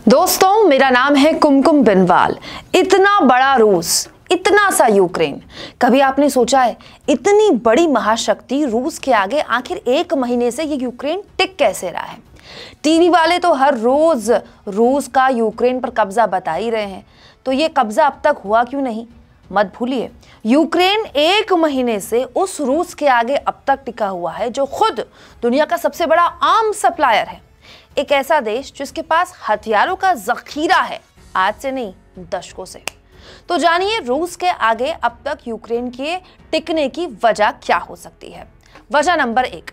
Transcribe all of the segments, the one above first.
दोस्तों, मेरा नाम है कुमकुम बिनवाल। इतना बड़ा रूस, इतना सा यूक्रेन, कभी आपने सोचा है इतनी बड़ी महाशक्ति रूस के आगे आखिर एक महीने से ये यूक्रेन टिक कैसे रहा है? टीवी वाले तो हर रोज रूस का यूक्रेन पर कब्जा बता ही रहे हैं, तो ये कब्जा अब तक हुआ क्यों नहीं? मत भूलिए, यूक्रेन एक महीने से उस रूस के आगे अब तक टिका हुआ है जो खुद दुनिया का सबसे बड़ा आर्म्स सप्लायर है। एक ऐसा देश जिसके पास हथियारों का जखीरा है, आज से नहीं दशकों से। तो जानिए रूस के आगे अब तक यूक्रेन के टिकने की वजह क्या हो सकती है। वजह नंबर 1,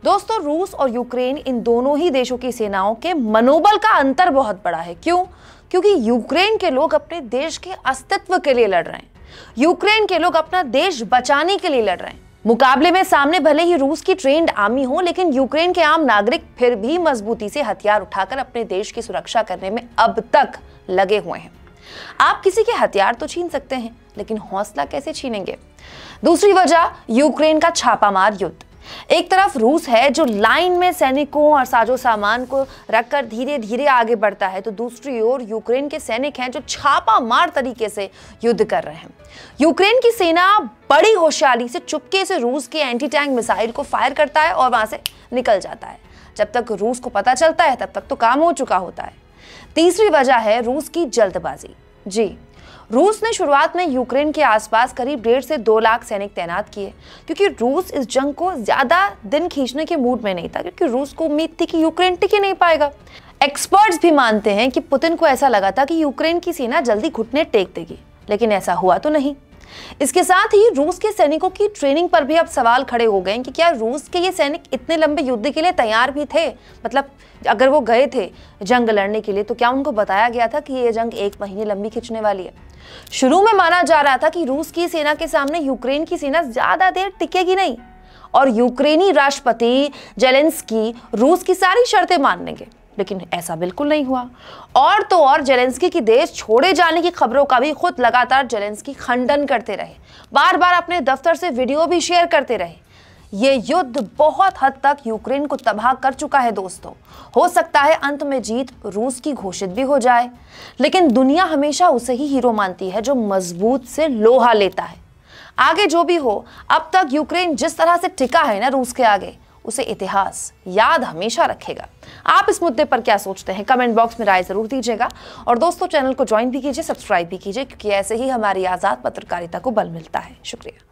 दोस्तों, रूस और यूक्रेन इन दोनों ही देशों की सेनाओं के मनोबल का अंतर बहुत बड़ा है। क्यों? क्योंकि यूक्रेन के लोग अपने देश के अस्तित्व के लिए लड़ रहे हैं, यूक्रेन के लोग अपना देश बचाने के लिए लड़ रहे हैं। मुकाबले में सामने भले ही रूस की ट्रेंड आर्मी हो, लेकिन यूक्रेन के आम नागरिक फिर भी मजबूती से हथियार उठाकर अपने देश की सुरक्षा करने में अब तक लगे हुए हैं। आप किसी के हथियार तो छीन सकते हैं, लेकिन हौसला कैसे छीनेंगे? दूसरी वजह, यूक्रेन का छापामार युद्ध। एक तरफ रूस है जो लाइन में सैनिकों और साजो सामान को रखकर धीरे धीरे आगे बढ़ता है, तो दूसरी ओर यूक्रेन के सैनिक हैं जो छापामार तरीके से युद्ध कर रहे हैं। यूक्रेन की सेना बड़ी होशियारी से चुपके से रूस के एंटी टैंक मिसाइल को फायर करता है और वहां से निकल जाता है। जब तक रूस को पता चलता है तब तक तो काम हो चुका होता है। तीसरी वजह है रूस की जल्दबाजी। जी, रूस ने शुरुआत में यूक्रेन के आसपास करीब 1.5 से 2 लाख सैनिक तैनात किए, क्योंकि रूस इस जंग को ज्यादा दिन खींचने के मूड में नहीं था, क्योंकि रूस को उम्मीद थी कि यूक्रेन टिक ही नहीं पाएगा। एक्सपर्ट्स भी मानते हैं कि पुतिन को ऐसा लगा था कि यूक्रेन की सेना जल्दी घुटने टेक देगी, लेकिन ऐसा हुआ तो नहीं। इसके साथ ही रूस के सैनिकों की ट्रेनिंग पर भी अब सवाल खड़े हो गए कि क्या रूस के ये सैनिक इतने लंबे युद्ध के लिए तैयार भी थे? मतलब अगर वो गए थे जंग लड़ने के लिए, तो क्या उनको बताया गया था कि ये जंग 1 महीने लंबी खिंचने वाली है? शुरू में माना जा रहा था कि रूस की सेना के सामने यूक्रेन की सेना ज्यादा देर टिकेगी नहीं और यूक्रेनी राष्ट्रपति जेलेंस्की रूस की सारी शर्तें मान लेंगे, लेकिन ऐसा बिल्कुल नहीं हुआ। और तो और जेलेंस्की की देश छोड़े जाने की खबरों का भी खुद लगातार जेलेंस्की खंडन करते रहे, बार बार अपने दफ्तर से वीडियो भी शेयर करते रहे। ये युद्ध बहुत हद तक यूक्रेन को तबाह कर चुका है दोस्तों। हो सकता है अंत में जीत रूस की घोषित भी हो जाए, लेकिन दुनिया हमेशा उसे ही हीरो मानती है जो मजबूत से लोहा लेता है। आगे जो भी हो, अब तक यूक्रेन जिस तरह से टिका है ना रूस के आगे, उसे इतिहास याद हमेशा रखेगा। आप इस मुद्दे पर क्या सोचते हैं? कमेंट बॉक्स में राय जरूर दीजिएगा। और दोस्तों, चैनल को ज्वाइन भी कीजिए, सब्सक्राइब भी कीजिए, क्योंकि ऐसे ही हमारी आजाद पत्रकारिता को बल मिलता है। शुक्रिया।